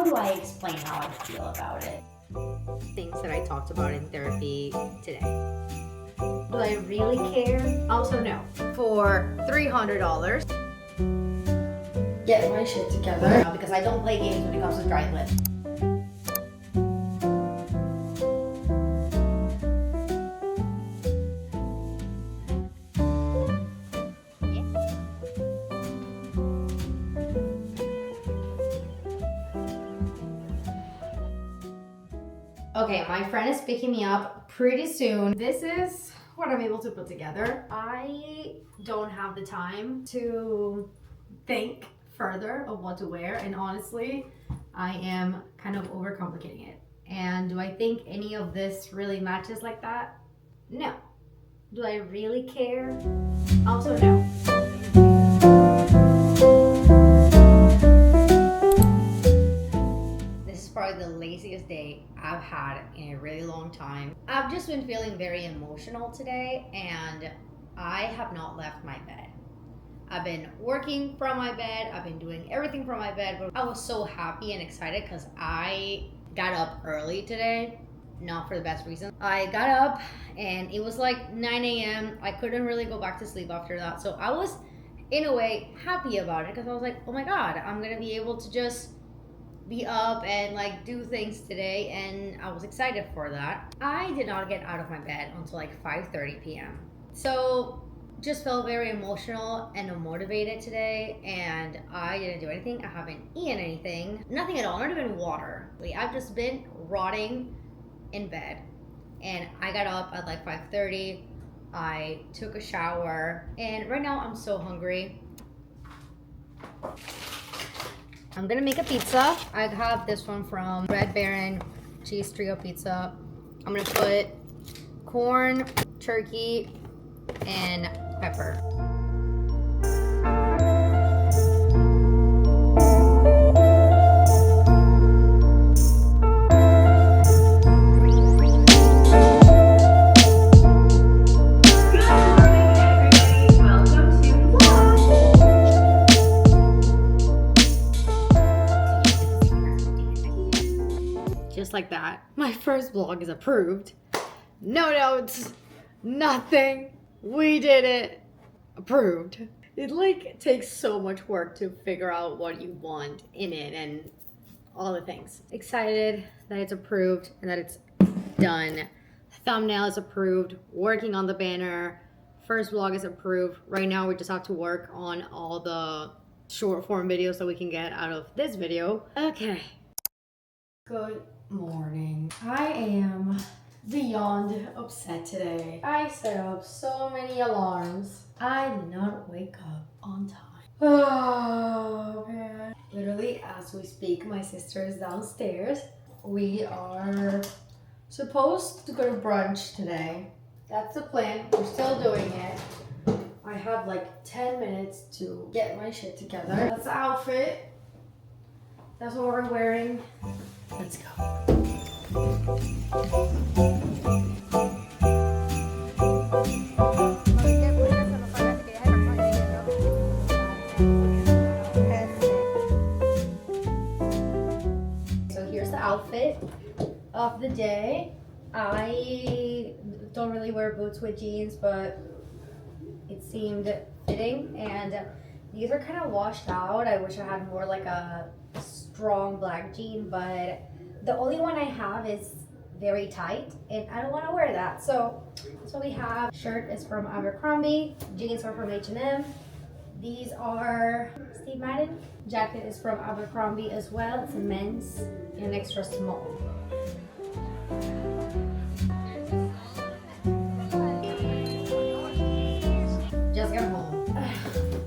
do I explain how I feel about it? Things that I talked about in therapy today. Do I really care? Also, no. For $300. Get my shit together. Because I don't play games when it comes to dry lip. Okay, my friend is picking me up pretty soon. This is what I'm able to put together. I don't have the time to think further of what to wear, and honestly, I am kind of overcomplicating it. And do I think any of this really matches like that? No. Do I really care? Also, no. Probably the laziest day I've had in a really long time. I've just been feeling very emotional today, and I have not left my bed. I've been working from my bed, I've been doing everything from my bed, but I was so happy and excited because I got up early today. Not for the best reason. I got up and it was like 9 a.m. I couldn't really go back to sleep after that, so I was in a way happy about it because I was like, oh my god, I'm gonna be able to just be up and like do things today, and I was excited for that. I did not get out of my bed until like 5:30 p.m. So just felt very emotional and unmotivated today, and I didn't do anything. I haven't eaten anything, nothing at all, not even water. I've just been rotting in bed, and I got up at like 5:30. I took a shower, and right now I'm so hungry. I'm gonna make a pizza. I have this one from Red Baron Cheese Trio Pizza. I'm gonna put corn, turkey, and pepper. Just like that, my first vlog is approved. No notes, nothing. We did it. Approved. It like takes so much work to figure out what you want in it and all the things. Excited that it's approved and that it's done. Thumbnail is approved. Working on the banner. First vlog is approved. Right now we just have to work on all the short form videos that we can get out of this video. Okay. Good morning. I am beyond upset today. I set up so many alarms. I did not wake up on time. Oh man. Literally as we speak, my sister is downstairs. We are supposed to go to brunch today. That's the plan. We're still doing it. I have like 10 minutes to get my shit together. That's the outfit. That's what we're wearing. Let's go. So here's the outfit of the day. I don't really wear boots with jeans, but it seemed fitting, and these are kind of washed out. I wish I had more like a strong black jean, but the only one I have is very tight and I don't want to wear that. So we have. Shirt is from Abercrombie, jeans are from H&M. These are Steve Madden. Jacket is from Abercrombie as well. It's a men's and extra small. Just got home.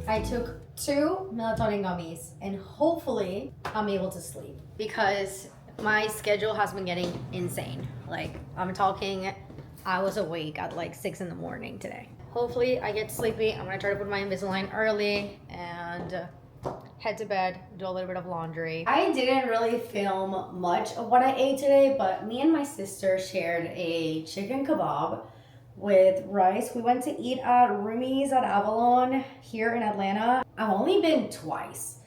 I took 2 melatonin gummies and hopefully I'm able to sleep because my schedule has been getting insane. Like I'm talking, I was awake at like 6 in the morning today. Hopefully I get sleepy. I'm gonna try to put my Invisalign early and head to bed, do a little bit of laundry. I didn't really film much of what I ate today, but me and my sister shared a chicken kebab with rice. We went to eat at Rumi's at Avalon here in Atlanta. I've only been twice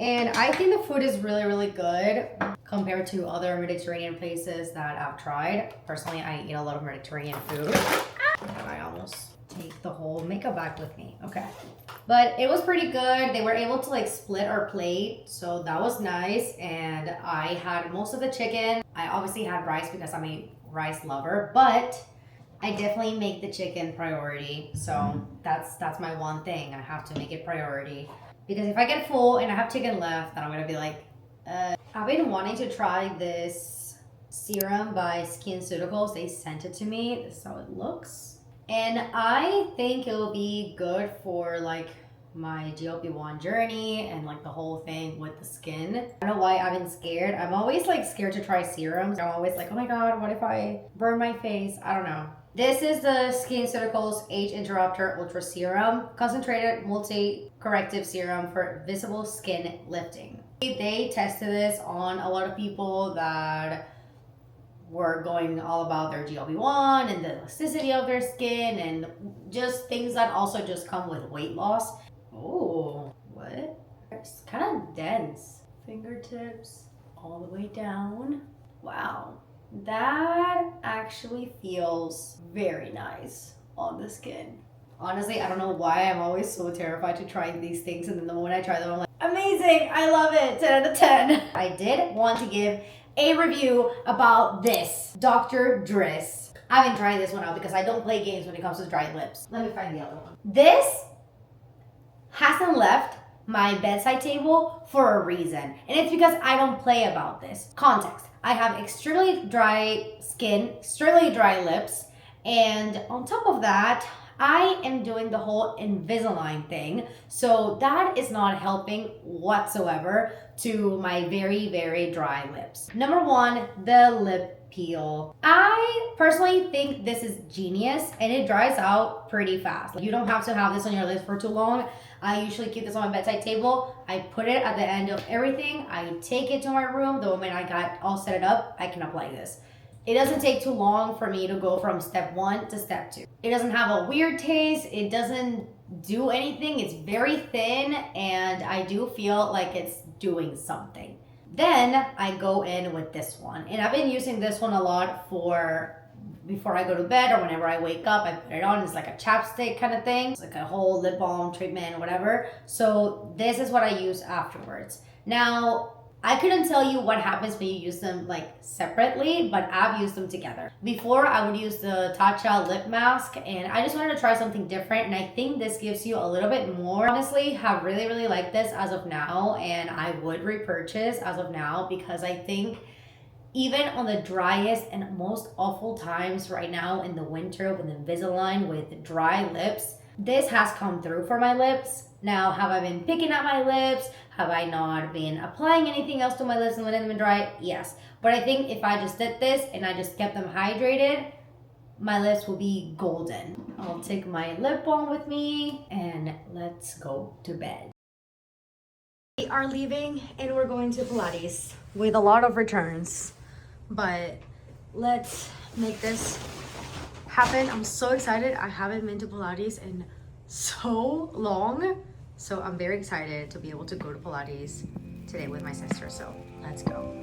And I think the food is really, really good compared to other Mediterranean places that I've tried. Personally, I eat a lot of Mediterranean food. And I almost take the whole makeup bag with me. Okay. But it was pretty good. They were able to like split our plate, so that was nice. And I had most of the chicken. I obviously had rice because I'm a rice lover, but I definitely make the chicken priority. So that's my one thing. I have to make it priority. Because if I get full and I have chicken left, then I'm gonna be like, I've been wanting to try this serum by SkinCeuticals. They sent it to me. This is how it looks. And I think it will be good for like my glp-1 journey and like the whole thing with the skin. I don't know why I've been scared. I'm always like scared to try serums. I'm always like, oh my god, what if I burn my face? I don't know. This is the SkinCeuticals Age Interrupter Ultra Serum, concentrated multi-corrective serum for visible skin lifting. They tested this on a lot of people that were going all about their glp-1 and the elasticity of their skin and just things that also just come with weight loss. Oh, what? It's kind of dense. Fingertips all the way down. Wow. That actually feels very nice on the skin. Honestly, I don't know why I'm always so terrified to try these things, and then the moment I try them, I'm like, amazing, I love it, 10 out of 10. I did want to give a review about this Dr. Driss. I haven't tried this one out because I don't play games when it comes to dry lips. Let me find the other one. This hasn't left my bedside table for a reason, and it's because I don't play about this. Context. I have extremely dry skin, extremely dry lips, and on top of that, I am doing the whole Invisalign thing, so that is not helping whatsoever to my very, very dry lips. Number one, the lip peel. I personally think this is genius, and it dries out pretty fast. You don't have to have this on your lips for too long. I usually keep this on my bedside table. I put it at the end of everything. I take it to my room. The moment I got all set it up, I can apply this. It doesn't take too long for me to go from step 1 to step 2. It doesn't have a weird taste. It doesn't do anything. It's very thin, and I do feel like it's doing something. Then I go in with this one, and I've been using this one a lot for before I go to bed or whenever I wake up. I put it on. It's like a chapstick kind of thing. It's like a whole lip balm treatment, whatever. So this is what I use afterwards. Now, I couldn't tell you what happens when you use them like separately, but I've used them together. Before, I would use the Tatcha lip mask, and I just wanted to try something different, and I think this gives you a little bit more. Honestly, have really, really liked this as of now, and I would repurchase as of now because I think even on the driest and most awful times right now in the winter with Invisalign with dry lips, this has come through for my lips. Now, have I been picking at my lips? Have I not been applying anything else to my lips and letting them dry? Yes. But I think if I just did this and I just kept them hydrated, my lips will be golden. I'll take my lip balm with me and let's go to bed. We are leaving and we're going to Pilates with a lot of returns. But let's make this happen. I'm so excited. I haven't been to Pilates in so long. So I'm very excited to be able to go to Pilates today with my sister. So let's go.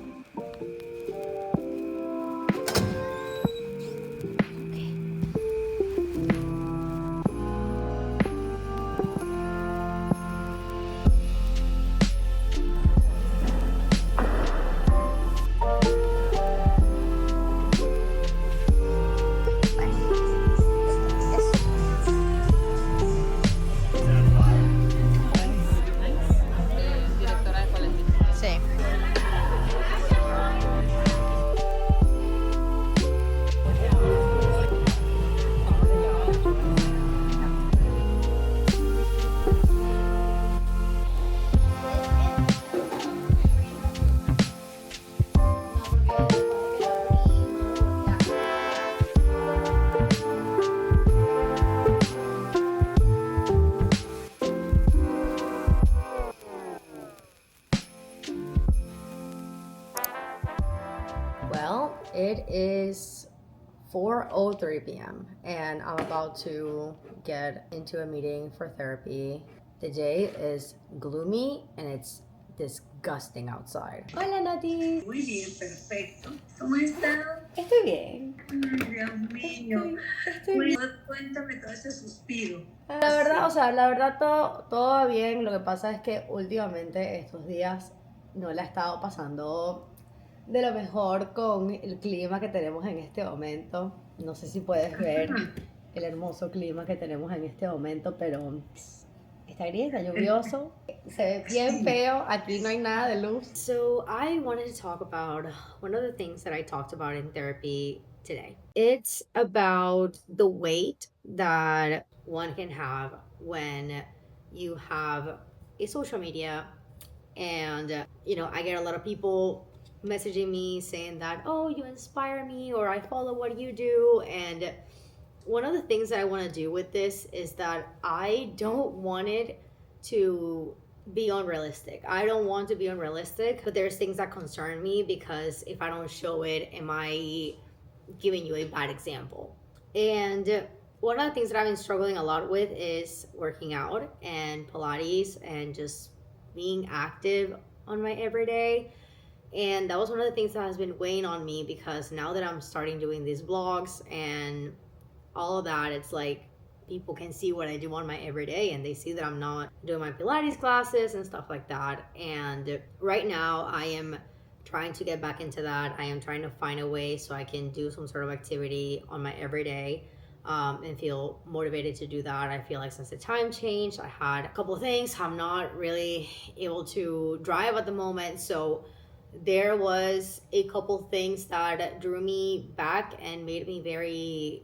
Well, it is 4:03 p.m. and I'm about to get into a meeting for therapy. The day is gloomy and it's disgusting outside. Hola, Nati. Muy bien, perfecto. ¿Cómo estás? Estoy bien. Ay, Dios mío. Estoy bien. Cuéntame todo ese suspiro. La verdad todo va bien. Lo que pasa es que últimamente estos días no la he estado pasando de lo mejor con el clima que tenemos en este momento. No sé si puedes ver el hermoso clima que tenemos en este momento, pero está gris, está lluvioso, se ve bien feo, aquí no hay nada de luz. So I wanted to talk about one of the things that I talked about in therapy today. It's about the weight that one can have when you have a social media, and I get a lot of people messaging me saying that, oh, you inspire me, or I follow what you do. And one of the things that I want to do with this is that I don't want it to be unrealistic. I don't want to be unrealistic, but there's things that concern me, because if I don't show it, am I giving you a bad example? And one of the things that I've been struggling a lot with is working out and Pilates and just being active on my everyday. And that was one of the things that has been weighing on me, because now that I'm starting doing these vlogs and all of that, it's like people can see what I do on my everyday, and they see that I'm not doing my Pilates classes and stuff like that. And right now I am trying to get back into that. I am trying to find a way so I can do some sort of activity on my everyday, and feel motivated to do that. I feel like since the time changed, I had a couple of things. I'm not really able to drive at the moment, so there was a couple things that drew me back and made me very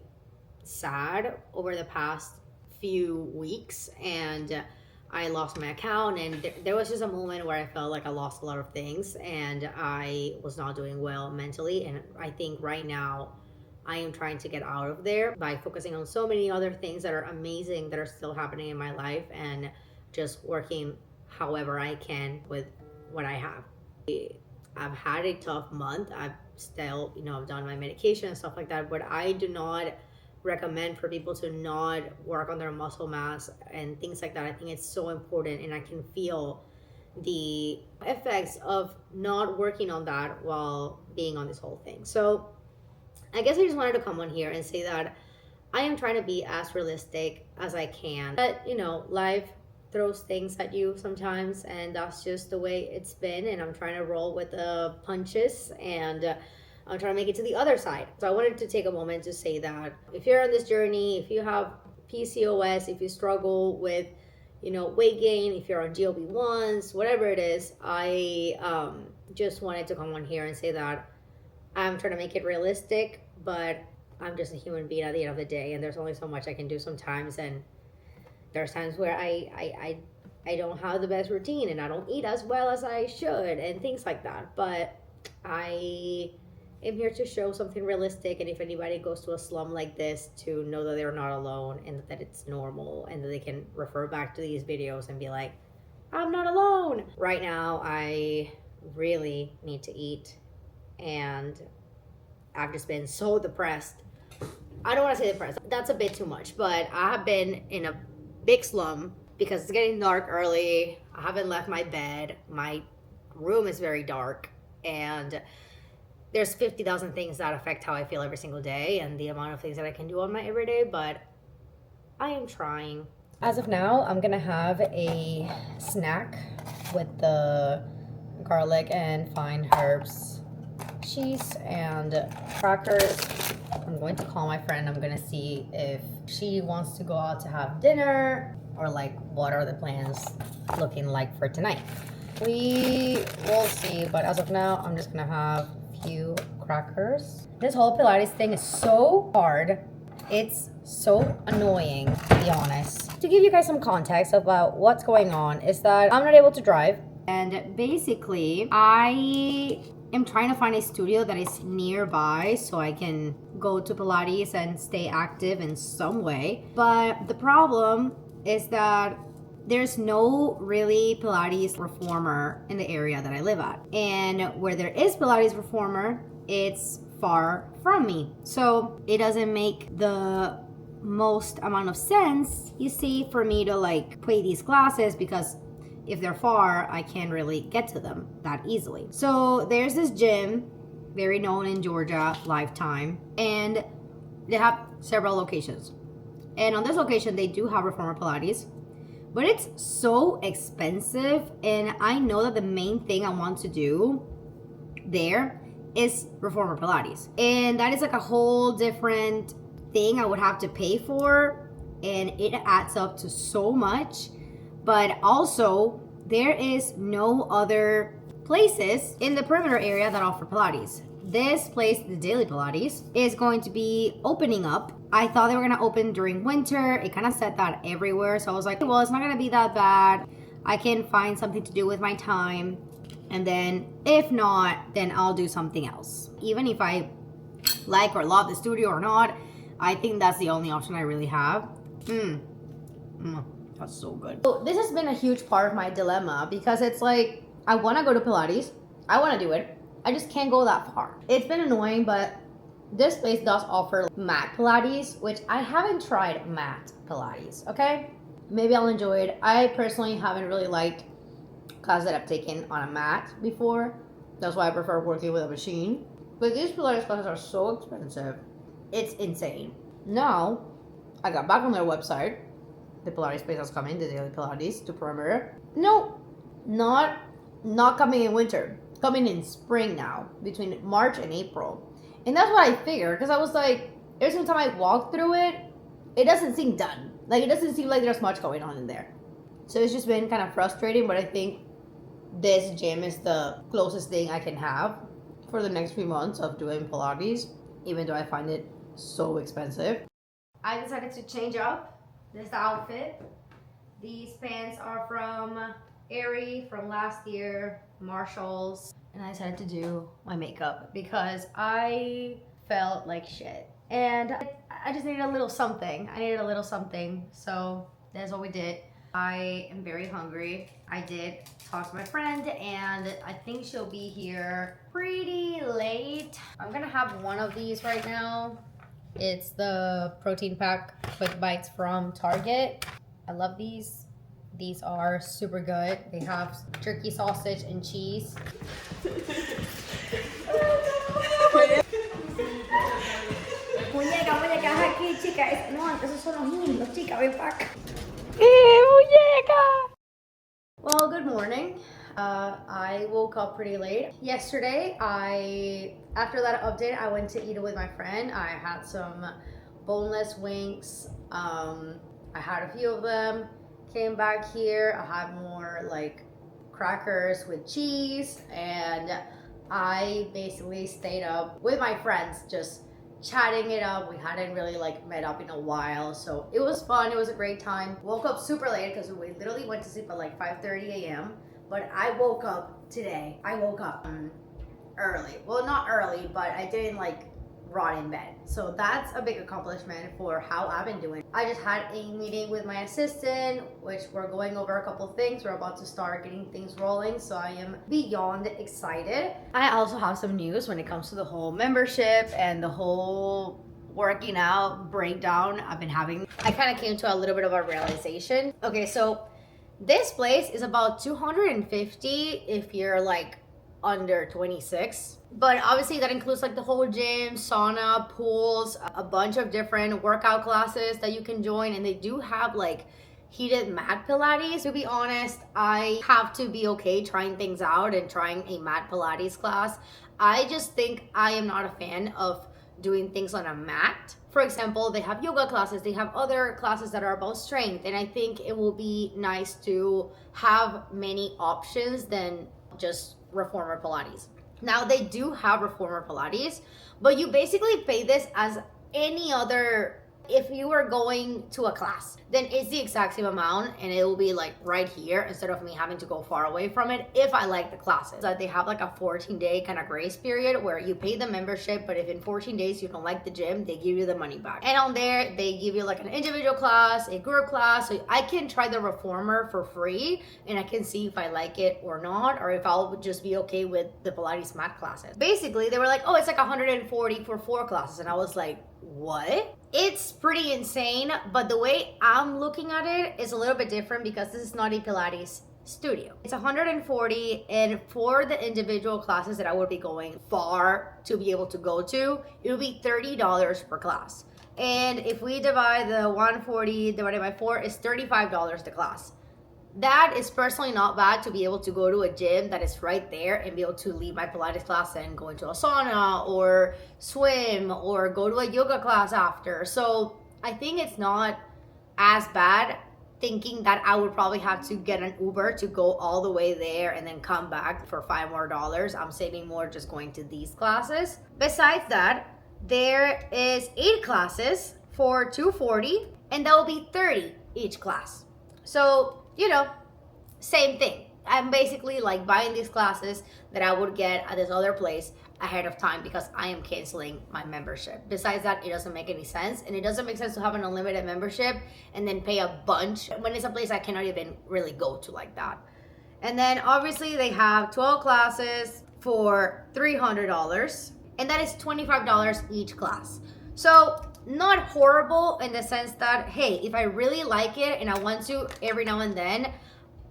sad over the past few weeks. And I lost my account, and there was just a moment where I felt like I lost a lot of things, and I was not doing well mentally. And I think right now I am trying to get out of there by focusing on so many other things that are amazing that are still happening in my life, and just working however I can with what I have. I've had a tough month. I've still, I've done my medication and stuff like that, but I do not recommend for people to not work on their muscle mass and things like that. I think it's so important, and I can feel the effects of not working on that while being on this whole thing. So I guess I just wanted to come on here and say that I am trying to be as realistic as I can. But, life throws things at you sometimes, and that's just the way it's been, and I'm trying to roll with the punches, and I'm trying to make it to the other side. So I wanted to take a moment to say that if you're on this journey, if you have PCOS, if you struggle with, weight gain, if you're on glp-1s, whatever it is, I just wanted to come on here and say that I'm trying to make it realistic, but I'm just a human being at the end of the day, and there's only so much I can do sometimes. And there's times where I don't have the best routine, and I don't eat as well as I should, and things like that. But I am here to show something realistic, and if anybody goes to a slum like this, to know that they're not alone, and that it's normal, and that they can refer back to these videos and be like, I'm not alone. Right now, I really need to eat, and I've just been so depressed. I don't want to say depressed, that's a bit too much, but I have been in a big slum because it's getting dark early. I haven't left my bed. My room is very dark, and there's 50,000 things that affect how I feel every single day and the amount of things that I can do on my everyday, but I am trying. As of now, I'm gonna have a snack with the garlic and fine herbs, cheese, and crackers. I'm going to call my friend. I'm gonna see if she wants to go out to have dinner, or like what are the plans looking like for tonight. We will see, but as of now, I'm just gonna have a few crackers. This whole Pilates thing is so hard. It's so annoying, to be honest. To give you guys some context about what's going on is that I'm not able to drive, and basically I am trying to find a studio that is nearby so I can go to Pilates and stay active in some way. But the problem is that there's no really Pilates reformer in the area that I live at. And where there is Pilates reformer, it's far from me. So it doesn't make the most amount of sense, you see, for me to like pay these classes, because if they're far, I can't really get to them that easily. So there's this gym, very known in Georgia, Lifetime, and they have several locations. And on this location, they do have reformer Pilates, but it's so expensive. And I know that the main thing I want to do there is reformer Pilates. And that is like a whole different thing I would have to pay for. And it adds up to so much. But also, there is no other places in the perimeter area that offer Pilates. This place, the Daily Pilates, is going to be opening up. I thought they were going to open during winter. It kind of said that everywhere. So I was like, well, it's not going to be that bad. I can find something to do with my time. And then if not, then I'll do something else. Even if I like or love the studio or not, I think that's the only option I really have. That's so good. So this has been a huge part of my dilemma because it's like, I want to go to Pilates. I want to do it. I just can't go that far. It's been annoying, but this place does offer mat Pilates, which I haven't tried mat Pilates, okay? Maybe I'll enjoy it. I personally haven't really liked classes that I've taken on a mat before. That's why I prefer working with a machine. But these Pilates classes are so expensive. It's insane. Now, I got back on their website. The Pilates place is coming, the Daily Pilates to perimeter. No, not coming in winter. Coming in spring now, between March and April. And that's what I figured, because I was like, every single time I walk through it, it doesn't seem done. Like, it doesn't seem like there's much going on in there. So it's just been kind of frustrating, but I think this gym is the closest thing I can have for the next few months of doing Pilates, even though I find it so expensive. I decided to change up this outfit. These pants are from Aerie from last year, Marshalls, and I decided to do my makeup because I felt like shit. And I just needed a little something. So that's what we did. I am very hungry. I did talk to my friend and I think she'll be here pretty late. I'm gonna have one of these right now. It's the protein pack quick bites from Target. I love these. These are super good. They have turkey sausage and cheese. Muñeca, aquí, chica. No, esos son los niños, chica, ven para acá. Muñeca! Well, good morning. I woke up pretty late. Yesterday, after that update, I went to eat with my friend. I had some boneless wings. I had a few of them. Came back here, I had more like crackers with cheese, and I basically stayed up with my friends just chatting it up. We hadn't really like met up in a while, so it was fun. It was a great time. Woke up super late because we literally went to sleep at like 5:30 a.m. But I woke up today. I woke up early. Well, not early, but I didn't like rot in bed. So that's a big accomplishment for how I've been doing. I just had a meeting with my assistant, which we're going over a couple things. We're about to start getting things rolling, so I am beyond excited. I also have some news when it comes to the whole membership and the whole working out breakdown I've been having. I kind of came to a little bit of a realization. Okay, so this place is about $250 if you're like under 26, but obviously that includes like the whole gym, sauna, pools, a bunch of different workout classes that you can join, and they do have like heated mat Pilates. To be honest, I have to be okay trying things out and trying a mat Pilates class. I just think I am not a fan of doing things on a mat. For example, they have yoga classes, they have other classes that are about strength, and I think it will be nice to have many options than just reformer Pilates. Now they do have reformer Pilates, but you basically pay this as any other. If you were going to a class, then it's the exact same amount, and it will be like right here instead of me having to go far away from it if I like the classes. That they have like a 14-day kind of grace period where you pay the membership, but if in 14 days you don't like the gym, they give you the money back. And on there, they give you like an individual class, a group class, so I can try the reformer for free, and I can see if I like it or not, or if I'll just be okay with the Pilates mat classes. Basically, they were like, oh, it's like 140 for 4 classes, and I was like, what? It's pretty insane, but the way I'm looking at it is a little bit different because this is not a Pilates studio. It's $140, and for the individual classes that I would be going far to be able to go to, it would be $30 per class. And if we divide the 140 divided by 4, it's $35 the class. That is personally not bad to be able to go to a gym that is right there and be able to leave my Pilates class and go into a sauna or swim or go to a yoga class after. So I think it's not as bad, thinking that I would probably have to get an Uber to go all the way there and then come back for $5 more. I'm saving more just going to these classes. Besides that, there is 8 classes for $240, and that will be $30 each class. So, you know, same thing. I'm basically like buying these classes that I would get at this other place ahead of time because I am canceling my membership. Besides that, it doesn't make any sense, and it doesn't make sense to have an unlimited membership and then pay a bunch when it's a place I cannot even really go to like that. And then obviously they have 12 classes for $300, and that is $25 each class. So not horrible in the sense that, hey, if I really like it and I want to every now and then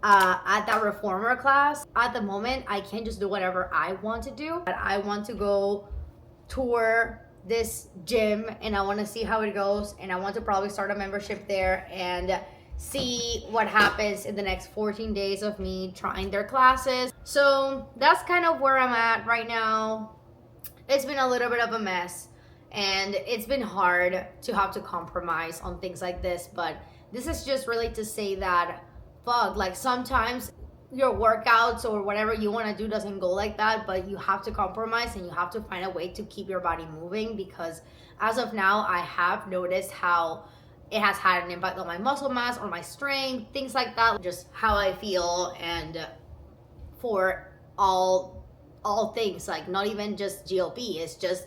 at that reformer class, at the moment I can't just do whatever I want to do. I want to go tour this gym and I want to see how it goes, and I want to probably start a membership there and see what happens in the next 14 days of me trying their classes. So that's kind of where I'm at right now. It's been a little bit of a mess, and it's been hard to have to compromise on things like this, but this is just really to say that, fuck, like sometimes your workouts or whatever you want to do doesn't go like that, but you have to compromise and you have to find a way to keep your body moving, because as of now, I have noticed how it has had an impact on my muscle mass, on my strength, things like that, just how I feel, and for all things, like not even just GLP, it's just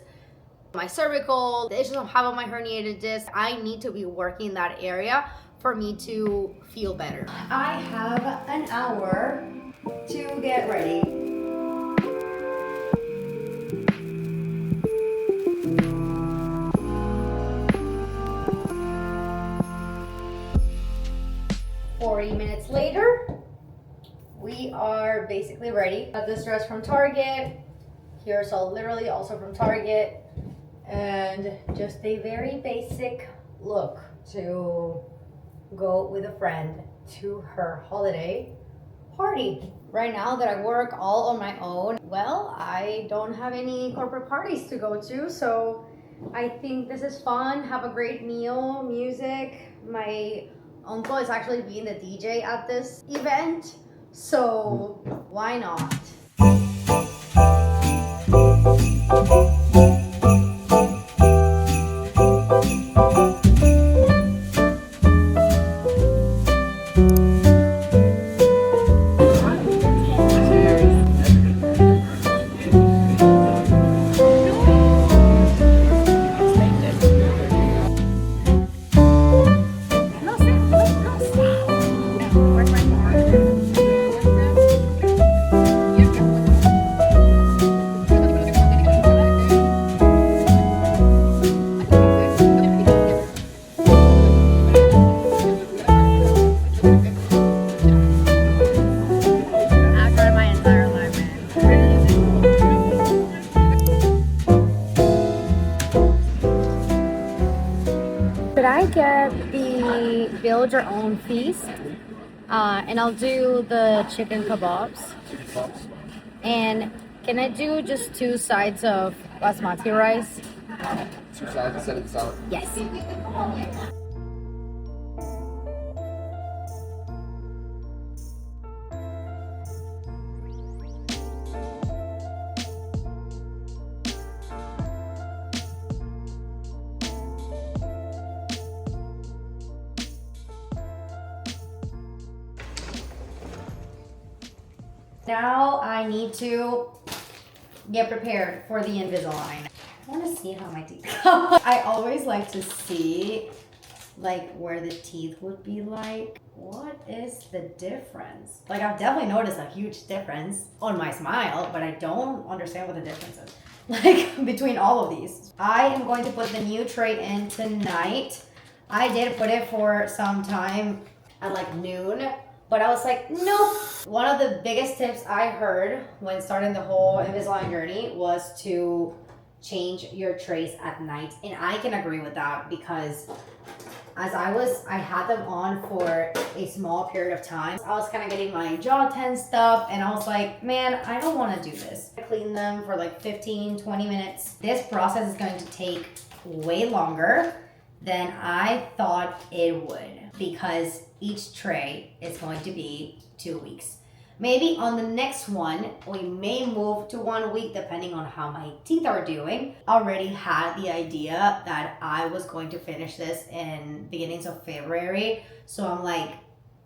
my cervical, the issues I have on my herniated disc. I need to be working that area for me to feel better. I have an hour to get ready. Minutes later, we are basically ready. Got this dress from Target. Here's all literally also from Target, and just a very basic look to go with a friend to her holiday party. Right now that I work all on my own, well, I don't have any corporate parties to go to, so I think this is fun. Have a great meal, music. My uncle is actually being the DJ at this event, so why not? Could I get the build your own feast? And I'll do the chicken kebabs. And can I do just 2 sides of basmati rice? 2 sides instead of the salad? Yes. Now I need to get prepared for the Invisalign. I want to see how my teeth go. I always like to see like where the teeth would be like. What is the difference? Like I've definitely noticed a huge difference on my smile, but I don't understand what the difference is. Like between all of these. I am going to put the new tray in tonight. I did put it for some time at like noon, But I was like, nope. One of the biggest tips I heard when starting the whole Invisalign journey was to change your trays at night. And I can agree with that because as I had them on for a small period of time. I was kind of getting my jaw tensed up and I was like, man, I don't want to do this. I cleaned them for like 15, 20 minutes. This process is going to take way longer than I thought it would because each tray is going to be 2 weeks. Maybe on the next one, we may move to 1 week depending on how my teeth are doing. Already had the idea that I was going to finish this in beginnings of February. So I'm like,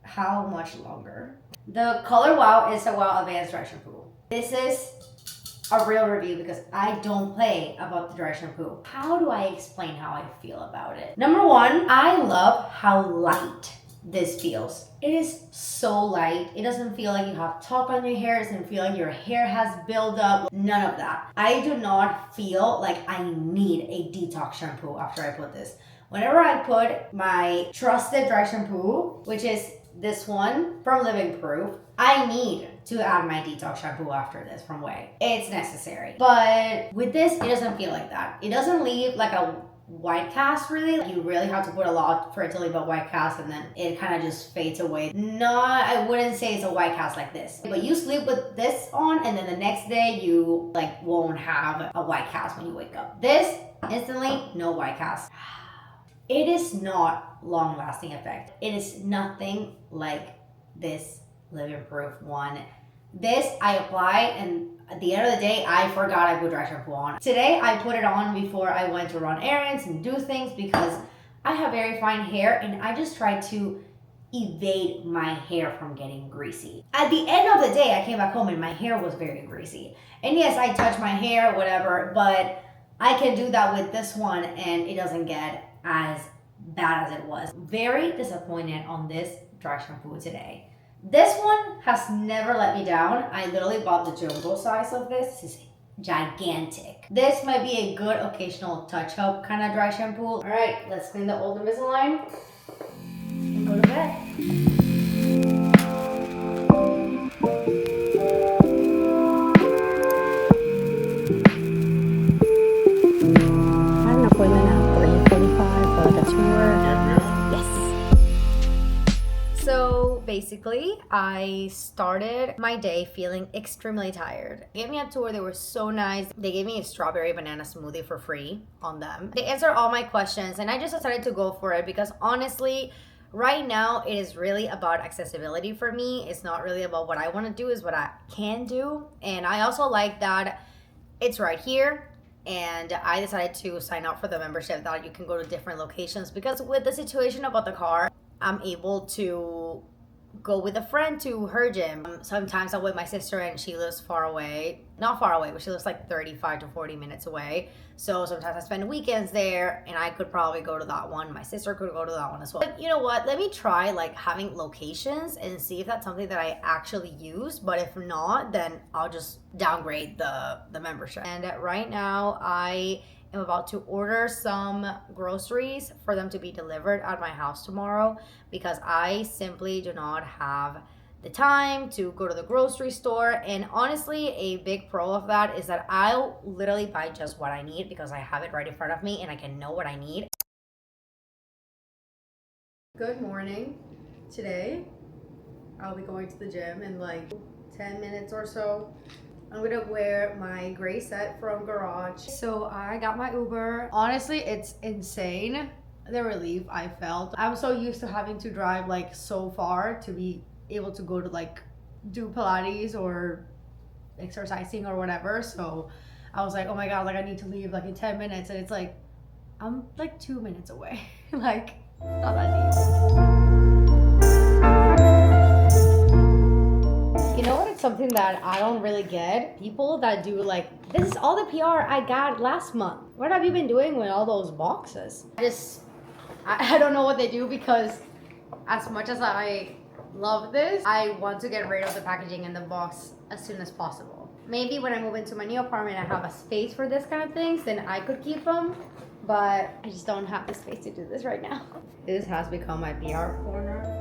how much longer? The Color Wow is a Wow Advanced Dry Shampoo. This is a real review because I don't play about the dry shampoo. How do I explain how I feel about it? Number one, I love how light this feels. It is so light. It doesn't feel like you have talk on your hair. It doesn't feel like your hair has built up. None of that. I do not feel like I need a detox shampoo after I put this. Whenever I put my trusted dry shampoo, which is this one from Living Proof, I need to add my detox shampoo after this from Way. It's necessary. But with this, it doesn't feel like that. It doesn't leave like a white cast really. You really have to put a lot for it to leave a white cast and then it kind of just fades away. I wouldn't say it's a white cast like this. But you sleep with this on and then the next day you like won't have a white cast when you wake up. This, instantly, no white cast. It is not long lasting effect. It is nothing like this Living Proof one. This I applied and at the end of the day, I forgot I put dry shampoo on. Today, I put it on before I went to run errands and do things because I have very fine hair and I just try to evade my hair from getting greasy. At the end of the day, I came back home and my hair was very greasy. And yes, I touch my hair, whatever, but I can do that with this one and it doesn't get as bad as it was. Very disappointed on this dry shampoo today. This one has never let me down. I literally bought the jumbo size of this. This is gigantic. This might be a good occasional touch-up kind of dry shampoo. All right, let's clean the old Invisalign and go to bed. I had an appointment at 3:45 for like a tour. So basically, I started my day feeling extremely tired. They gave me a tour. They were so nice. They gave me a strawberry banana smoothie for free on them. They answered all my questions and I just decided to go for it because honestly, right now it is really about accessibility for me. It's not really about what I want to do, it's what I can do. And I also like that it's right here. And I decided to sign up for the membership that you can go to different locations because with the situation about the car, I'm able to go with a friend to her gym. Sometimes I'm with my sister and she lives far away. Not far away, but she lives like 35 to 40 minutes away. So sometimes I spend weekends there and I could probably go to that one. My sister could go to that one as well. But you know what? Let me try like having locations and see if that's something that I actually use. But if not, then I'll just downgrade the membership. And right now I am about to order some groceries for them to be delivered at my house tomorrow because I simply do not have the time to go to the grocery store. And honestly, a big pro of that is that I'll literally buy just what I need because I have it right in front of me and I can know what I need. Good morning. Today, I'll be going to the gym in like 10 minutes or so. I'm gonna wear my gray set from Garage. So I got my Uber. Honestly, it's insane the relief I felt. I'm so used to having to drive like so far to be able to go to like do Pilates or exercising or whatever. So I was like, oh my God, like I need to leave like in 10 minutes. And it's like, I'm like 2 minutes away. Like, not that deep. You know what? It's something that I don't really get. People that do like, this is all the PR I got last month. What have you been doing with all those boxes? I don't know what they do because as much as I love this, I want to get rid of the packaging in the box as soon as possible. Maybe when I move into my new apartment, I have a space for this kind of things, then I could keep them. But I just don't have the space to do this right now. This has become my PR corner.